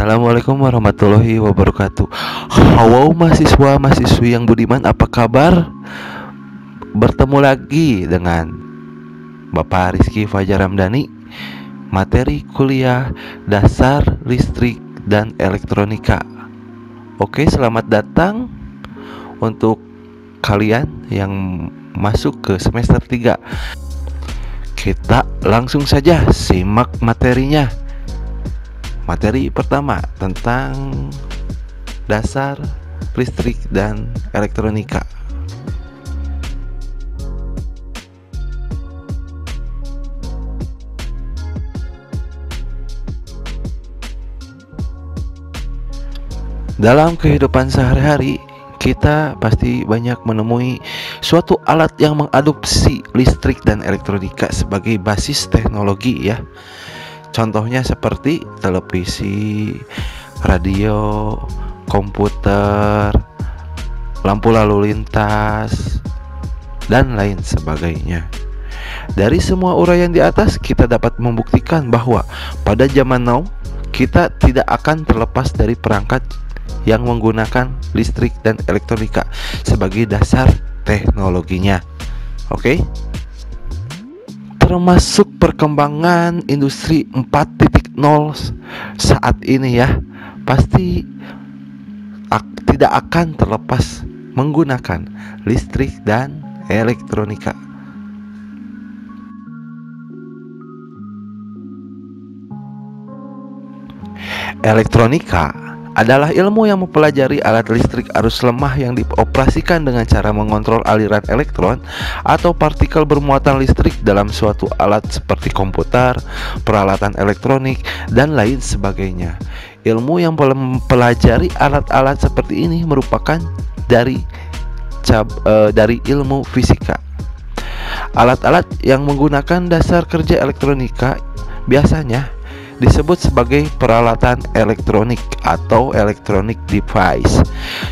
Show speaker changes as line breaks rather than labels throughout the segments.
Assalamualaikum warahmatullahi wabarakatuh. Halo mahasiswa-mahasiswi yang budiman, apa kabar? Bertemu lagi dengan Bapak Rizky Fajar Ramdhani, materi kuliah dasar listrik dan elektronika. Oke, selamat datang untuk kalian yang masuk ke semester 3. Kita langsung saja simak materinya. Materi pertama tentang dasar listrik dan elektronika. Dalam kehidupan sehari-hari, kita pasti banyak menemui suatu alat yang mengadopsi listrik dan elektronika sebagai basis teknologi ya. Contohnya seperti televisi, radio, komputer, lampu lalu lintas, dan lain sebagainya. Dari semua uraian di atas, kita dapat membuktikan bahwa pada zaman now kita tidak akan terlepas dari perangkat yang menggunakan listrik dan elektronika sebagai dasar teknologinya. Oke? Termasuk perkembangan industri 4.0 saat ini ya, pasti tidak akan terlepas menggunakan listrik dan elektronika. Elektronika adalah ilmu yang mempelajari alat listrik arus lemah yang dioperasikan dengan cara mengontrol aliran elektron atau partikel bermuatan listrik dalam suatu alat seperti komputer, peralatan elektronik, dan lain sebagainya. Ilmu yang mempelajari alat-alat seperti ini merupakan dari ilmu fisika. Alat-alat yang menggunakan dasar kerja elektronika biasanya disebut sebagai peralatan elektronik atau electronic device.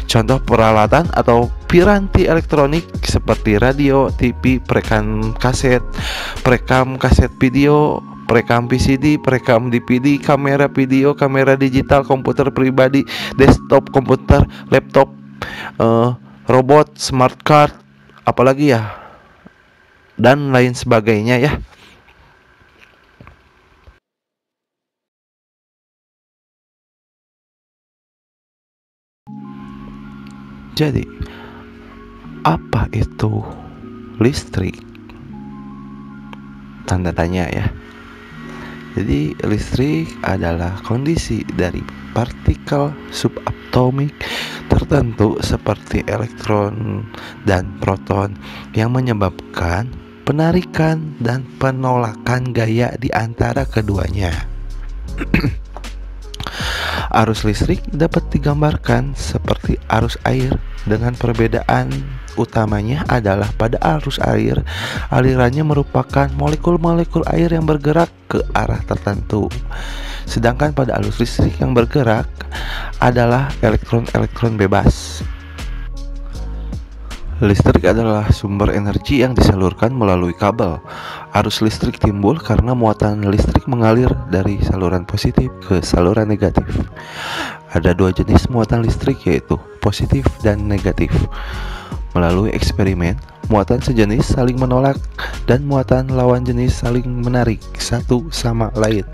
Contoh peralatan atau piranti elektronik seperti radio, TV, perekam kaset video, perekam VCD, perekam DVD, kamera video, kamera digital, komputer pribadi, desktop komputer, laptop, robot, smart card, apalagi ya, dan lain sebagainya ya. Jadi, apa itu listrik? Tanda tanya ya. Jadi, listrik adalah kondisi dari partikel subatomik tertentu seperti elektron dan proton yang menyebabkan penarikan dan penolakan gaya di antara keduanya. Arus listrik dapat digambarkan seperti arus air, dengan perbedaan utamanya adalah pada arus air, alirannya merupakan molekul-molekul air yang bergerak ke arah tertentu. Sedangkan pada arus listrik yang bergerak adalah elektron-elektron bebas. Listrik adalah sumber energi yang disalurkan melalui kabel. Arus listrik timbul karena muatan listrik mengalir dari saluran positif ke saluran negatif. Ada dua jenis muatan listrik, yaitu positif dan negatif. Melalui eksperimen, muatan sejenis saling menolak dan muatan lawan jenis saling menarik satu sama lain.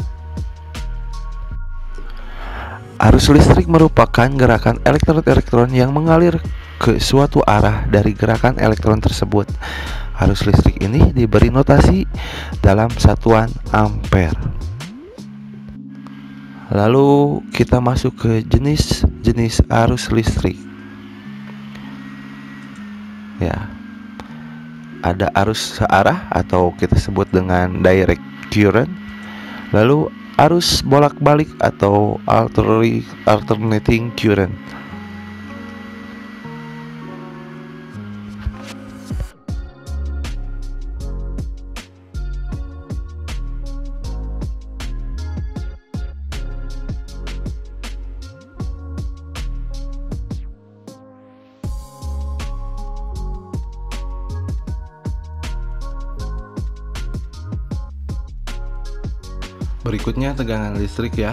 Arus listrik merupakan gerakan elektron-elektron yang mengalir ke suatu arah dari gerakan elektron tersebut. Arus listrik ini diberi notasi dalam satuan ampere. Lalu kita masuk ke jenis-jenis arus listrik. Ya. Ada arus searah atau kita sebut dengan direct current. Lalu arus bolak-balik atau alternating current. Berikutnya tegangan listrik ya.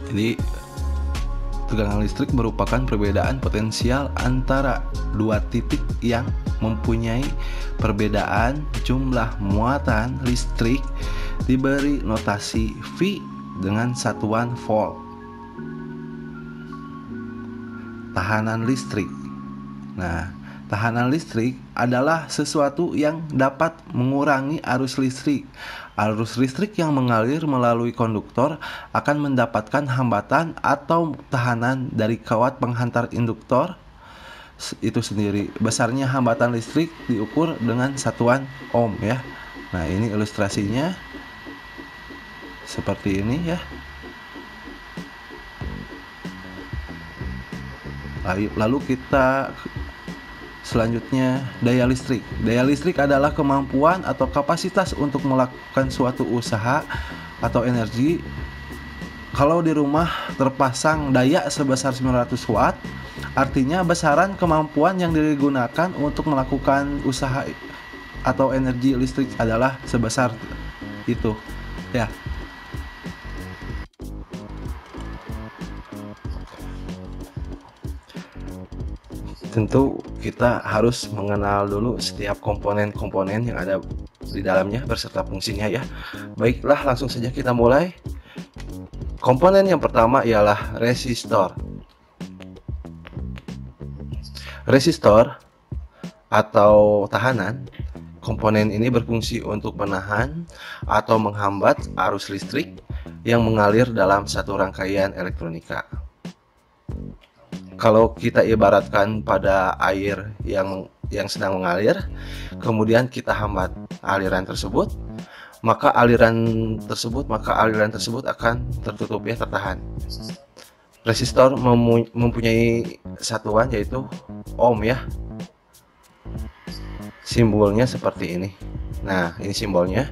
Jadi tegangan listrik merupakan perbedaan potensial antara dua titik yang mempunyai perbedaan jumlah muatan listrik diberi notasi V dengan satuan volt. Tahanan listrik. Nah, tahanan listrik adalah sesuatu yang dapat mengurangi arus listrik. Arus listrik yang mengalir melalui konduktor akan mendapatkan hambatan atau tahanan dari kawat penghantar induktor itu sendiri. Besarnya hambatan listrik diukur dengan satuan ohm ya. Nah, ini ilustrasinya seperti ini ya. Lalu kita selanjutnya daya listrik. Daya listrik adalah kemampuan atau kapasitas untuk melakukan suatu usaha atau energi. Kalau di rumah terpasang daya sebesar 900 watt, artinya besaran kemampuan yang digunakan untuk melakukan usaha atau energi listrik adalah sebesar itu ya. Tentu kita harus mengenal dulu setiap komponen-komponen yang ada di dalamnya beserta fungsinya ya. Baiklah, langsung saja kita mulai. Komponen yang pertama ialah resistor. Resistor atau tahanan, komponen ini berfungsi untuk menahan atau menghambat arus listrik yang mengalir dalam satu rangkaian elektronika. Kalau kita ibaratkan pada air yang sedang mengalir, kemudian kita hambat aliran tersebut, maka aliran tersebut akan tertutup ya, tertahan. Resistor mempunyai satuan yaitu ohm ya. Simbolnya seperti ini. Nah, ini simbolnya.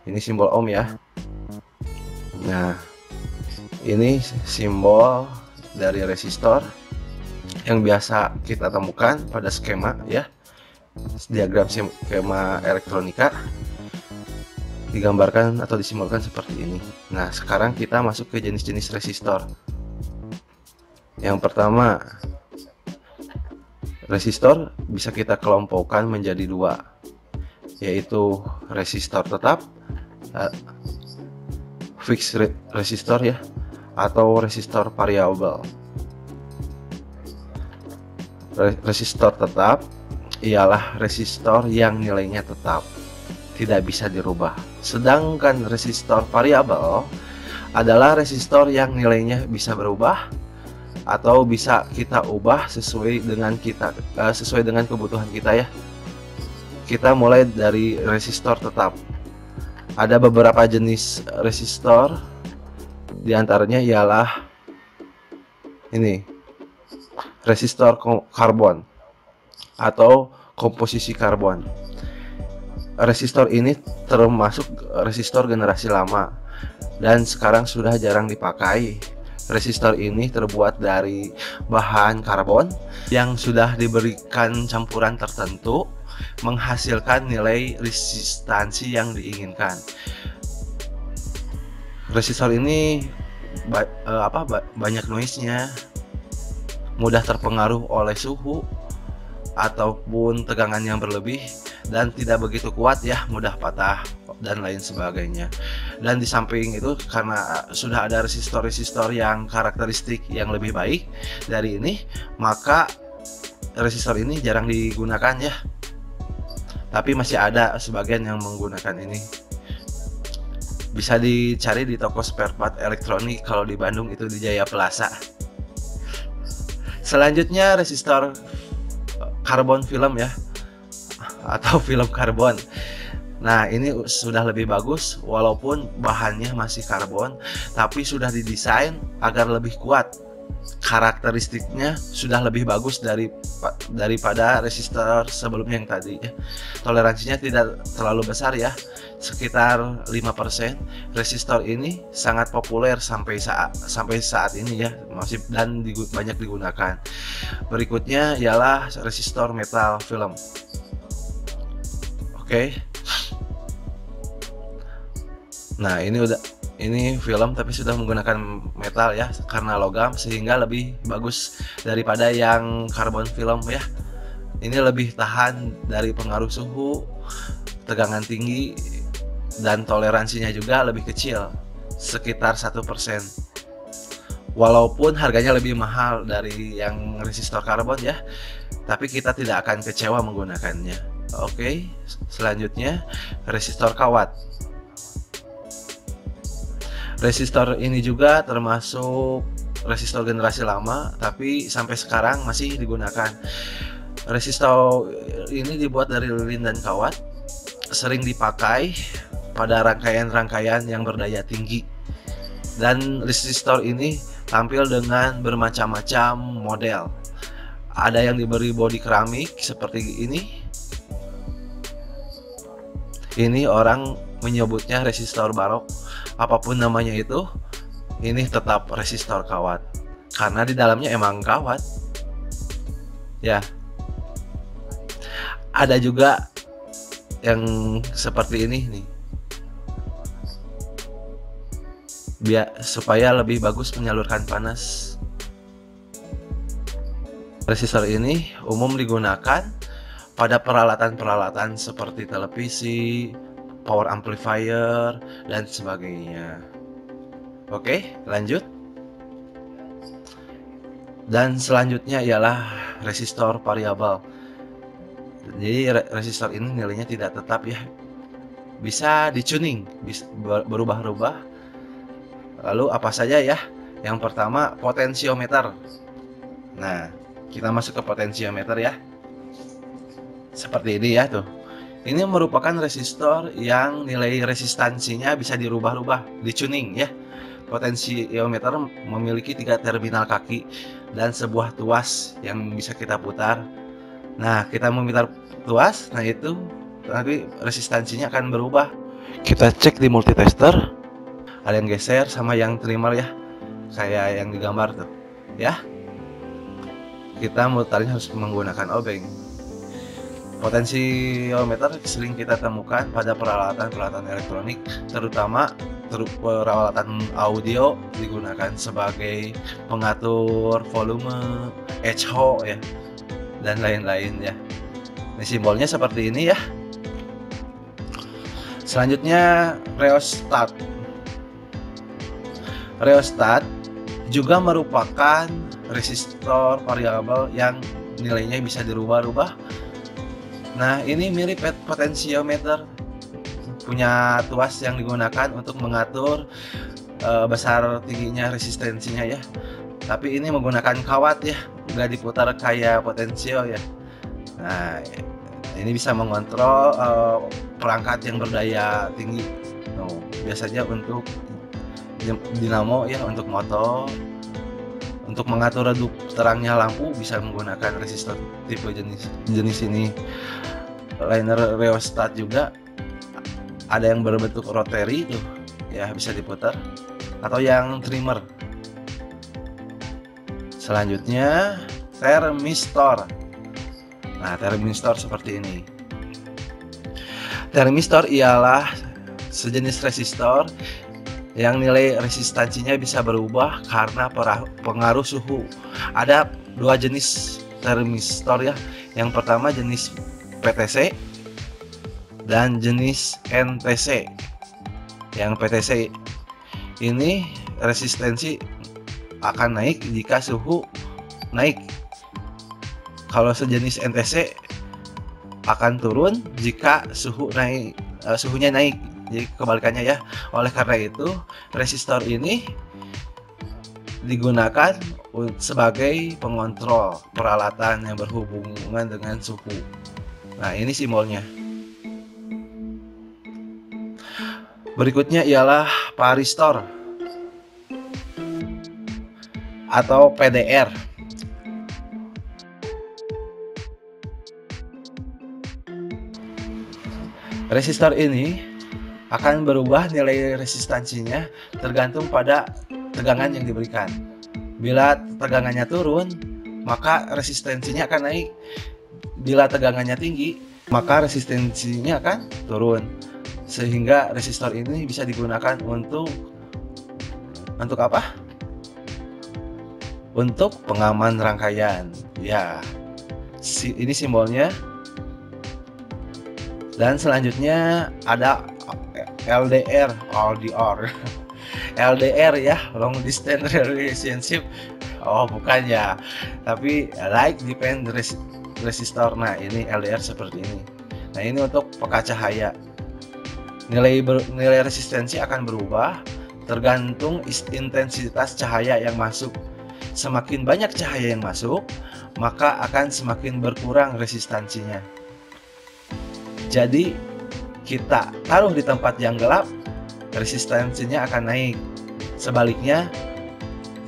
Ini simbol ohm ya. Nah, ini simbol dari resistor yang biasa kita temukan pada skema ya, diagram skema elektronika digambarkan atau disimbolkan seperti ini. Nah, sekarang kita masuk ke jenis-jenis resistor. Yang pertama, resistor bisa kita kelompokkan menjadi dua, yaitu resistor tetap, fixed resistor ya, atau resistor variabel. Resistor tetap ialah resistor yang nilainya tetap, tidak bisa dirubah. Sedangkan resistor variabel adalah resistor yang nilainya bisa berubah atau bisa kita ubah sesuai dengan kebutuhan kita ya. Kita mulai dari resistor tetap. Ada beberapa jenis resistor, diantaranya ialah ini, resistor karbon atau komposisi karbon. Resistor ini termasuk resistor generasi lama dan sekarang sudah jarang dipakai. Resistor ini terbuat dari bahan karbon yang sudah diberikan campuran tertentu, menghasilkan nilai resistansi yang diinginkan. Resistor ini banyak noise-nya, mudah terpengaruh oleh suhu ataupun tegangan yang berlebih, dan tidak begitu kuat ya, mudah patah dan lain sebagainya. Dan di samping itu, karena sudah ada resistor-resistor yang karakteristik yang lebih baik dari ini, maka resistor ini jarang digunakan ya. Tapi masih ada sebagian yang menggunakan ini. Bisa dicari di toko spare part elektronik kalau di Bandung itu di Jaya Plaza. Selanjutnya resistor karbon film ya, atau film karbon. Nah, ini sudah lebih bagus walaupun bahannya masih karbon, tapi sudah didesain agar lebih kuat. Karakteristiknya sudah lebih bagus daripada resistor sebelumnya yang tadi ya. Toleransinya tidak terlalu besar ya, sekitar 5%. Resistor ini sangat populer sampai saat ini ya, masih dan banyak digunakan. Berikutnya ialah resistor metal film. Oke. Nah, ini Ini film tapi sudah menggunakan metal ya, karena logam sehingga lebih bagus daripada yang karbon film ya. Ini lebih tahan dari pengaruh suhu, tegangan tinggi, dan toleransinya juga lebih kecil, sekitar 1%. Walaupun harganya lebih mahal dari yang resistor karbon ya, tapi kita tidak akan kecewa menggunakannya. Oke, selanjutnya resistor kawat. Resistor ini juga termasuk resistor generasi lama, tapi sampai sekarang masih digunakan. Resistor ini dibuat dari lilin dan kawat, sering dipakai pada rangkaian-rangkaian yang berdaya tinggi. Dan resistor ini tampil dengan bermacam-macam model. Ada yang diberi bodi keramik seperti ini. Ini orang menyebutnya resistor barok. Apapun namanya itu, ini tetap resistor kawat karena di dalamnya emang kawat ya. Ada juga yang seperti ini nih, biar supaya lebih bagus menyalurkan panas. Resistor ini umum digunakan pada peralatan-peralatan seperti televisi, power amplifier, dan sebagainya. Oke, lanjut. Dan selanjutnya ialah resistor variabel. Jadi resistor ini nilainya tidak tetap ya, bisa dicuning, bisa berubah-ubah. Lalu apa saja ya? Yang pertama, potensiometer. Nah, kita masuk ke potensiometer ya. Seperti ini ya tuh. Ini merupakan resistor yang nilai resistansinya bisa dirubah-rubah, dicuning ya. Potensiometer memiliki 3 terminal kaki dan sebuah tuas yang bisa kita putar. Nah, kita memutar tuas, nah itu nanti resistansinya akan berubah. Kita cek di multitester, ada yang geser sama yang trimmer ya, kayak yang digambar tuh ya. Kita mutarnya harus menggunakan obeng. Potensiometer sering kita temukan pada peralatan-peralatan elektronik, terutama peralatan audio digunakan sebagai pengatur volume, echo ya, dan lain-lain ya. Ini simbolnya seperti ini ya. Selanjutnya rheostat. Rheostat juga merupakan resistor variabel yang nilainya bisa dirubah-rubah. Nah, ini mirip potensiometer, punya tuas yang digunakan untuk mengatur besar tingginya resistensinya ya. Tapi ini menggunakan kawat ya, nggak diputar kayak potensio ya. Nah, ini bisa mengontrol perangkat yang berdaya tinggi. Biasanya untuk dinamo ya, untuk motor. Untuk mengatur redup terangnya lampu bisa menggunakan resistor tipe jenis ini. Liner rheostat juga ada yang berbentuk rotary tuh ya, bisa diputar, atau yang trimmer. Selanjutnya termistor. Nah, termistor seperti ini. Termistor ialah sejenis resistor yang nilai resistansinya bisa berubah karena pengaruh suhu. Ada 2 jenis termistor ya. Yang pertama jenis PTC dan jenis NTC. Yang PTC ini resistensi akan naik jika suhu naik. Kalau sejenis NTC akan turun jika suhunya naik. Jadi kebalikannya ya. Oleh karena itu, resistor ini digunakan sebagai pengontrol peralatan yang berhubungan dengan suhu. Nah, ini simbolnya. Berikutnya ialah varistor atau PDR. Resistor ini akan berubah nilai resistansinya tergantung pada tegangan yang diberikan. Bila tegangannya turun, maka resistensinya akan naik. Bila tegangannya tinggi, maka resistensinya akan turun. Sehingga resistor ini bisa digunakan untuk Untuk apa? Untuk pengaman rangkaian. Ya, ini simbolnya. Dan selanjutnya ada LDR, LDR ya, long distance relationship. Oh, bukan ya, tapi light depend resistor. Nah, ini LDR seperti ini. Nah, ini untuk peka cahaya. Nilai resistensi akan berubah tergantung intensitas cahaya yang masuk. Semakin banyak cahaya yang masuk, maka akan semakin berkurang resistansinya. Jadi kita taruh di tempat yang gelap, resistansinya akan naik. Sebaliknya,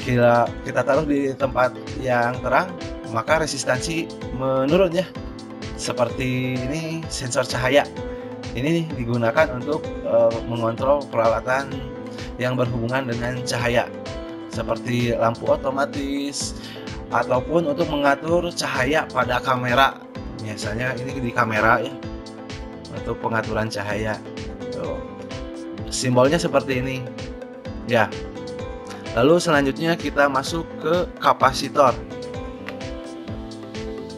kita taruh di tempat yang terang, maka resistansi menurun ya. Seperti ini sensor cahaya. Ini digunakan untuk mengontrol peralatan yang berhubungan dengan cahaya, seperti lampu otomatis ataupun untuk mengatur cahaya pada kamera. Biasanya ini di kamera ya, untuk pengaturan cahaya. Tuh. Simbolnya seperti ini ya. Lalu selanjutnya kita masuk ke kapasitor.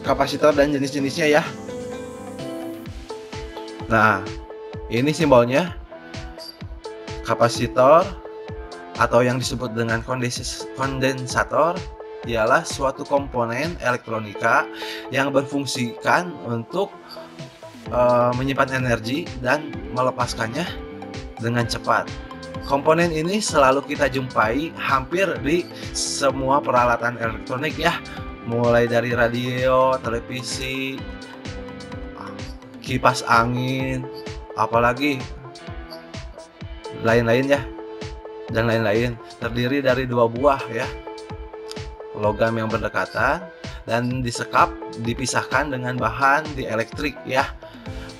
Kapasitor dan jenis-jenisnya ya. Nah, ini simbolnya. Kapasitor atau yang disebut dengan kondensator ialah suatu komponen elektronika yang berfungsikan untuk menyimpan energi dan melepaskannya dengan cepat. Komponen ini selalu kita jumpai hampir di semua peralatan elektronik ya, mulai dari radio, televisi, kipas angin, apalagi lain-lain ya, dan lain-lain. Terdiri dari dua buah ya, logam yang berdekatan dan disekap, dipisahkan dengan bahan dielektrik ya,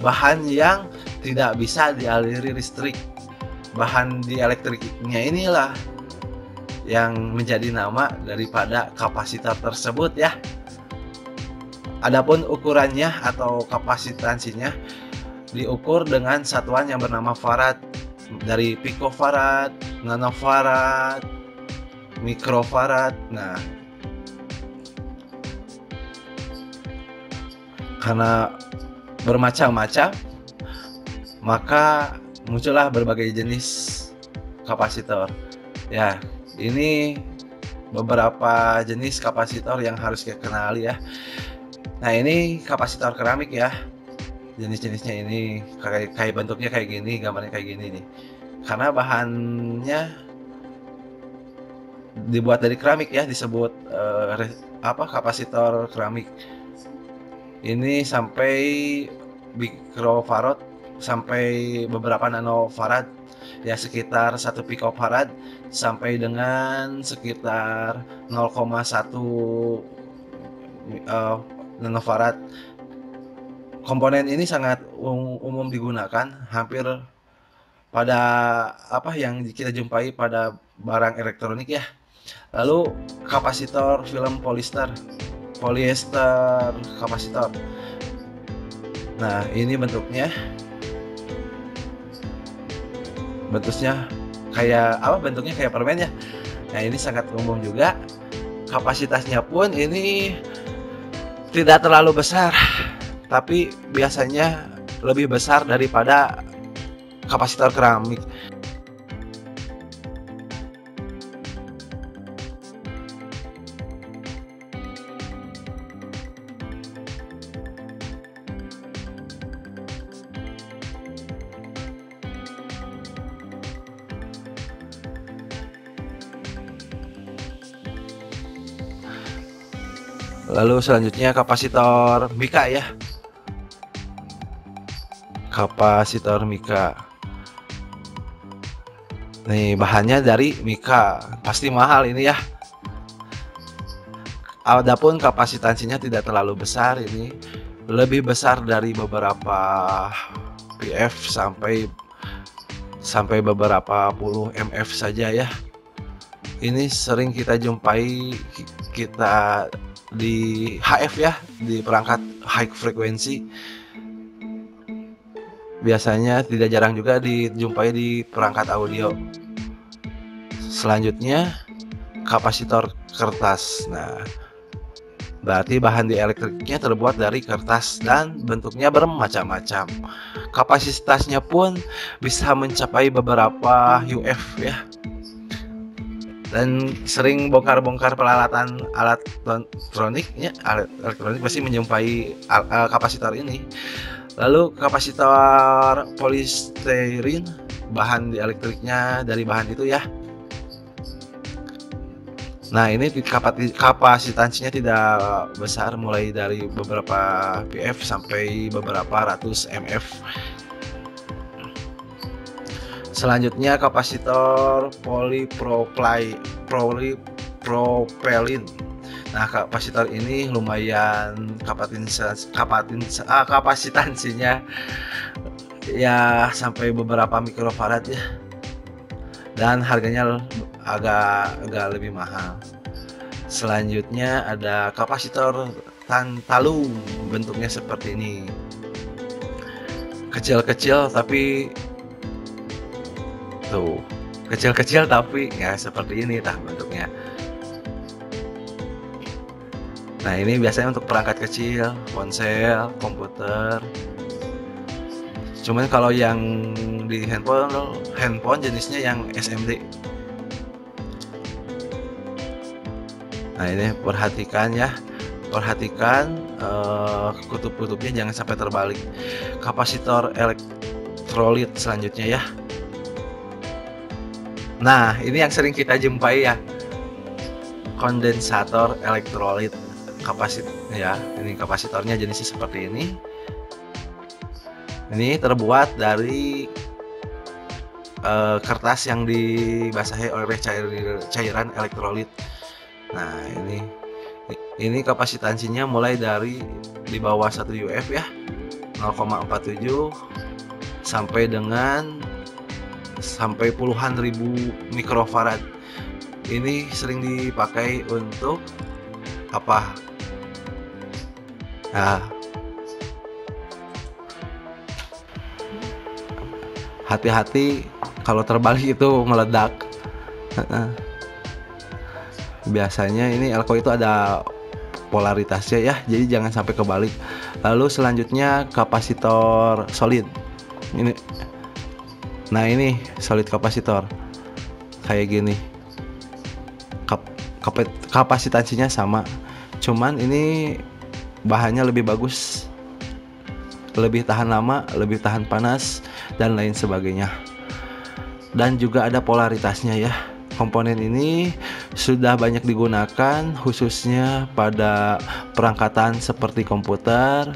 bahan yang tidak bisa dialiri listrik. Bahan dielektriknya inilah yang menjadi nama daripada kapasitor tersebut ya. Adapun ukurannya atau kapasitansinya diukur dengan satuan yang bernama farad, dari picofarad, nanofarad, mikrofarad. Nah, karena bermacam-macam, maka muncullah berbagai jenis kapasitor. Ya, ini beberapa jenis kapasitor yang harus kita kenali ya. Nah, ini kapasitor keramik ya. Jenis-jenisnya ini kayak bentuknya kayak gini, gambarnya kayak gini nih. Karena bahannya dibuat dari keramik ya, disebut kapasitor keramik. Ini sampai mikrofarad sampai beberapa nanofarad ya, sekitar 1 picofarad sampai dengan sekitar 0,1 nanofarad. Komponen ini sangat umum digunakan hampir pada yang kita jumpai pada barang elektronik ya. Lalu kapasitor film polyester kapasitor. Nah, ini bentuknya kayak permen ya. Nah, ini sangat umum juga. Kapasitasnya pun ini tidak terlalu besar, tapi biasanya lebih besar daripada kapasitor keramik. Lalu selanjutnya kapasitor mika ya. Kapasitor mika. Nih, bahannya dari mika, pasti mahal ini ya. Adapun kapasitansinya tidak terlalu besar, ini lebih besar dari beberapa PF sampai beberapa puluh MF saja ya. Ini sering kita jumpai di HF ya, di perangkat high frequency. Biasanya tidak jarang juga dijumpai di perangkat audio Selanjutnya kapasitor kertas. Nah, berarti bahan dieлекtriknya terbuat dari kertas dan bentuknya bermacam-macam. Kapasitasnya pun bisa mencapai beberapa UF ya. Dan sering bongkar-bongkar peralatan alat elektronik ya, alat elektronik pasti menjumpai kapasitor ini. Lalu kapasitor polistiren, bahan dieлекtriknya dari bahan itu ya. Nah, ini kapasitansinya tidak besar, mulai dari beberapa PF sampai beberapa ratus MF. Selanjutnya kapasitor polipropylene. Nah, kapasitor ini lumayan kapasitansinya ya sampai beberapa mikrofarad ya. Dan harganya agak lebih mahal. Selanjutnya ada kapasitor tantalum, bentuknya seperti ini. Kecil-kecil tapi tuh, kecil-kecil tapi ya seperti ini tah bentuknya. Nah, ini biasanya untuk perangkat kecil, ponsel, komputer. Cuman kalau yang di handphone jenisnya yang SMD. Nah, ini perhatikan ya, kutub-kutubnya jangan sampai terbalik. Kapasitor elektrolit selanjutnya ya. Nah, ini yang sering kita jumpai ya, kondensator elektrolit ya. Ini kapasitornya jenisnya seperti ini. Ini terbuat dari kertas yang dibasahi oleh cairan elektrolit. Nah, ini kapasitansinya mulai dari di bawah 1 UF ya, 0,47 sampai puluhan ribu mikrofarad. Ini sering dipakai untuk apa? Nah, hati-hati kalau terbalik itu meledak. Biasanya ini elko itu ada polaritasnya ya, jadi jangan sampai kebalik. Lalu selanjutnya kapasitor solid. Nah, ini solid kapasitor kayak gini. Kapasitansinya sama, cuman ini bahannya lebih bagus, lebih tahan lama, lebih tahan panas dan lain sebagainya. Dan juga ada polaritasnya ya. Komponen ini sudah banyak digunakan khususnya pada perangkatan seperti komputer,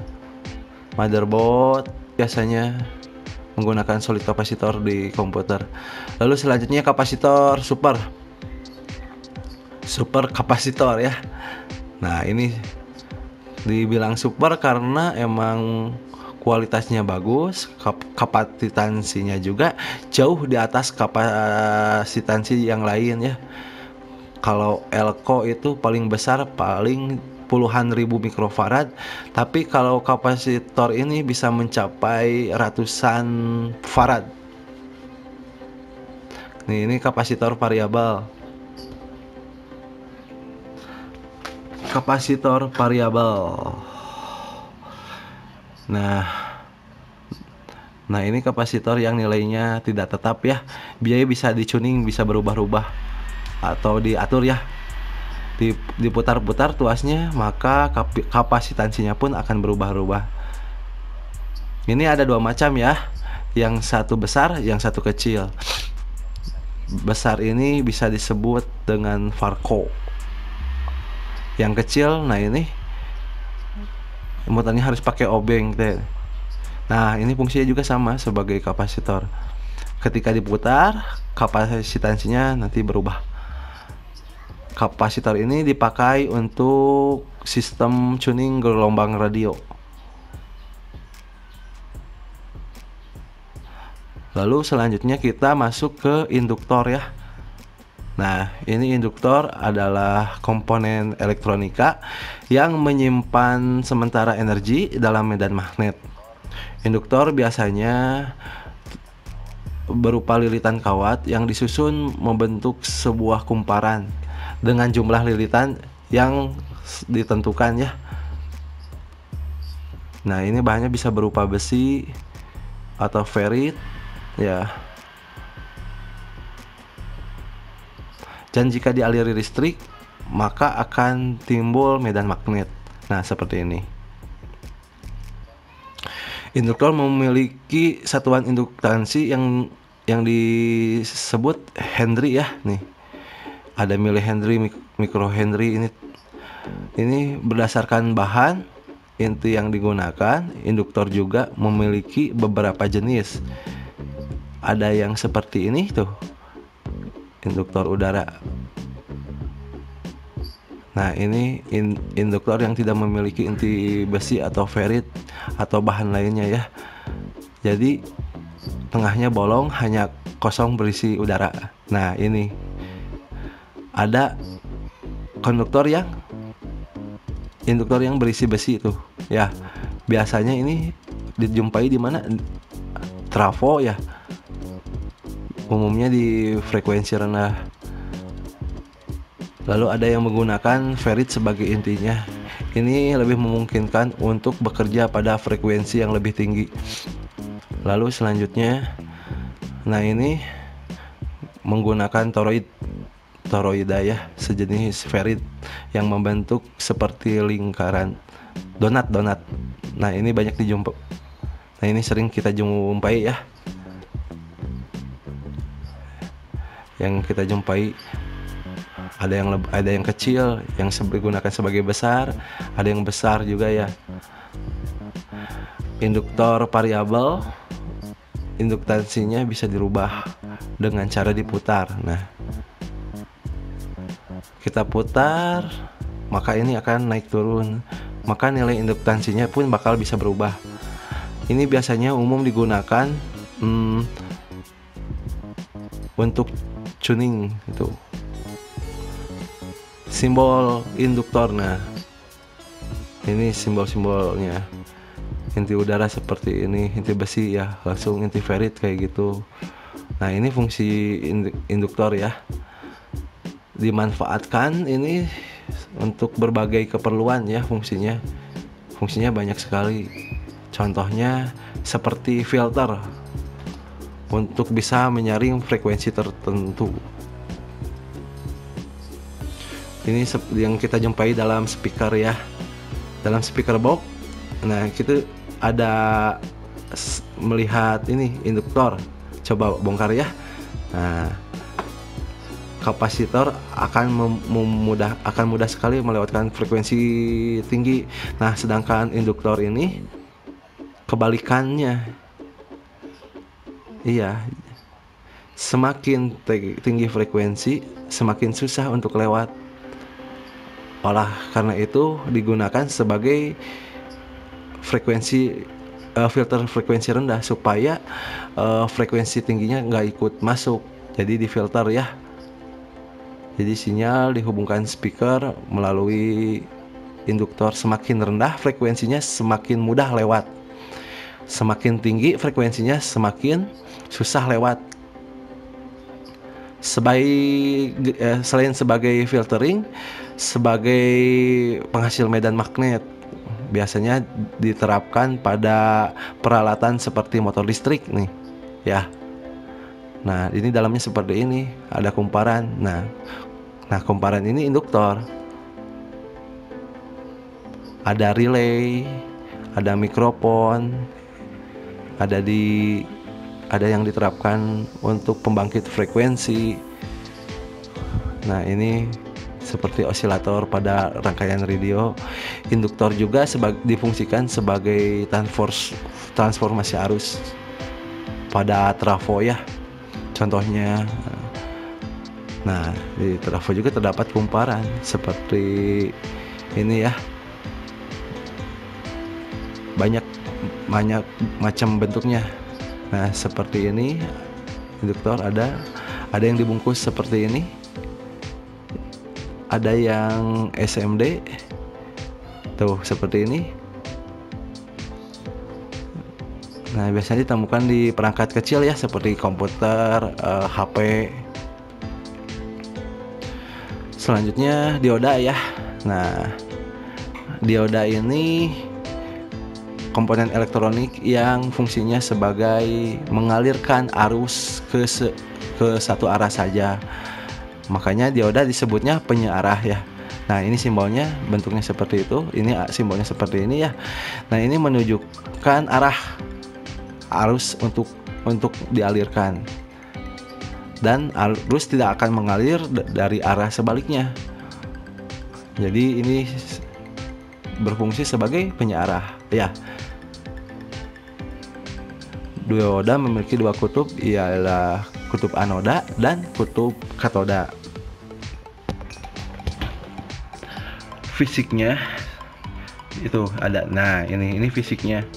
motherboard, biasanya menggunakan solid kapasitor di komputer. Lalu selanjutnya kapasitor super kapasitor ya. Nah, ini dibilang super karena emang kualitasnya bagus, kapasitansinya juga jauh di atas kapasitansi yang lain ya. Kalau elko itu paling besar paling puluhan ribu mikrofarad, tapi kalau kapasitor ini bisa mencapai ratusan farad. Ini kapasitor variabel. Kapasitor variabel. Nah, ini kapasitor yang nilainya tidak tetap ya. Biaya bisa dicuning, bisa berubah-ubah atau diatur ya. Diputar-putar tuasnya, maka kapasitansinya pun akan berubah-ubah. Ini ada dua macam ya, yang satu besar, yang satu kecil. Besar ini bisa disebut dengan Farco. Yang kecil, nah ini mutarnya harus pakai obeng teh. Nah, ini fungsinya juga sama sebagai kapasitor. Ketika diputar, kapasitansinya nanti berubah. Kapasitor ini dipakai untuk sistem tuning gelombang radio. Lalu selanjutnya kita masuk ke induktor ya. Nah, ini induktor adalah komponen elektronika yang menyimpan sementara energi dalam medan magnet. Induktor biasanya berupa lilitan kawat yang disusun membentuk sebuah kumparan dengan jumlah lilitan yang ditentukan ya. Nah, ini bahannya bisa berupa besi atau ferrit ya. Dan jika dialiri listrik, maka akan timbul medan magnet. Nah, seperti ini. Induktor memiliki satuan induktansi yang disebut Henry ya. Nih, ada milihenry, mikrohenry. Ini berdasarkan bahan inti yang digunakan. Induktor juga memiliki beberapa jenis. Ada yang seperti ini tuh, induktor udara. Nah, ini induktor yang tidak memiliki inti besi atau ferrit atau bahan lainnya ya. Jadi tengahnya bolong, hanya kosong berisi udara. Nah, ini ada induktor yang berisi besi itu ya. Biasanya ini dijumpai di mana? Trafo ya. Umumnya di frekuensi rendah. Lalu ada yang menggunakan ferrit sebagai intinya. Ini lebih memungkinkan untuk bekerja pada frekuensi yang lebih tinggi. Lalu selanjutnya, nah ini menggunakan toroida ya, sejenis ferrit yang membentuk seperti lingkaran donat. Nah, ini banyak dijumpai. Nah, ini sering kita jumpai ya. Yang kita jumpai ada yang kecil yang digunakan sebagai besar, ada yang besar juga ya. Induktor variabel, induktansinya bisa dirubah dengan cara diputar. Nah, kita putar, maka ini akan naik turun, maka nilai induktansinya pun bakal bisa berubah. Ini biasanya umum digunakan untuk tuning itu. Simbol induktor, nah ini simbol-simbolnya. Inti udara seperti ini, inti besi ya langsung inti ferrit kayak gitu. Nah, ini fungsi induktor ya, dimanfaatkan ini untuk berbagai keperluan ya. Fungsinya banyak sekali. Contohnya seperti filter untuk bisa menyaring frekuensi tertentu. Ini yang kita jumpai dalam speaker ya, dalam speaker box. Nah, kita ada melihat ini induktor. Coba bongkar ya. Nah, kapasitor akan mudah sekali melewatkan frekuensi tinggi. Nah, sedangkan induktor ini kebalikannya. Iya, semakin tinggi frekuensi, semakin susah untuk lewat. Karena itu digunakan sebagai filter frekuensi rendah supaya frekuensi tingginya nggak ikut masuk. Jadi difilter ya. Jadi sinyal dihubungkan speaker melalui induktor, semakin rendah frekuensinya semakin mudah lewat. Semakin tinggi frekuensinya semakin susah lewat. Selain sebagai filtering, sebagai penghasil medan magnet, biasanya diterapkan pada peralatan seperti motor listrik nih ya. Nah, ini dalamnya seperti ini, ada kumparan. Nah, kumparan ini induktor. Ada relay, ada mikrofon, ada yang diterapkan untuk pembangkit frekuensi. Nah, ini seperti osilator pada rangkaian radio. Induktor juga difungsikan sebagai transformasi arus pada trafo ya. Contohnya, nah di trafo juga terdapat kumparan seperti ini ya. Banyak macam bentuknya. Nah, seperti ini induktor ada yang dibungkus seperti ini. Ada yang SMD tuh seperti ini. Nah, biasanya ditemukan di perangkat kecil ya, seperti komputer, HP. Selanjutnya dioda ya. Nah, dioda ini komponen elektronik yang fungsinya sebagai mengalirkan arus ke satu arah saja. Makanya dioda disebutnya penyearah ya. Nah, ini simbolnya bentuknya seperti itu. Ini simbolnya seperti ini ya. Nah, ini menunjukkan arah arus untuk dialirkan. Dan arus tidak akan mengalir dari arah sebaliknya. Jadi ini berfungsi sebagai penyearah ya. Dioda memiliki dua kutub, ialah kutub anoda dan kutub katoda. Fisiknya itu ada. Nah, ini fisiknya.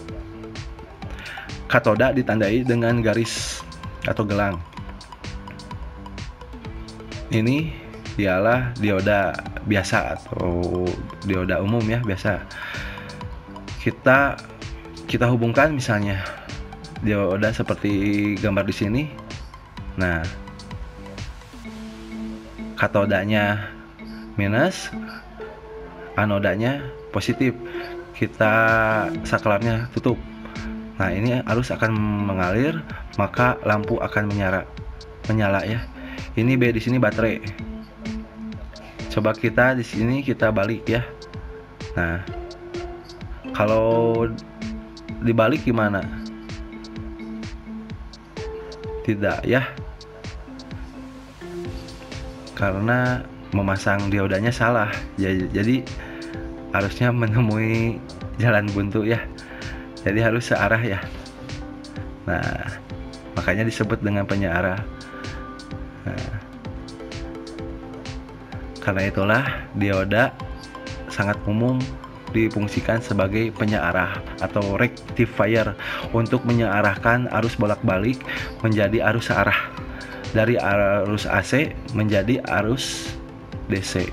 Katoda ditandai dengan garis atau gelang. Ini ialah dioda biasa atau dioda umum ya, biasa. Kita hubungkan misalnya dioda seperti gambar di sini. Nah, katodanya minus, anodanya positif. Kita saklarnya tutup. Nah, ini arus akan mengalir, maka lampu akan menyala ya. Ini B, di sini baterai. Coba kita di sini kita balik ya. Nah, kalau dibalik gimana? Tidak ya, karena memasang diodanya salah. Jadi harusnya menemui jalan buntu ya. Jadi harus searah ya. Nah, makanya disebut dengan penyearah. Nah, karena itulah dioda sangat umum difungsikan sebagai penyearah atau rectifier untuk menyearahkan arus bolak-balik menjadi arus searah, dari arus AC menjadi arus DC.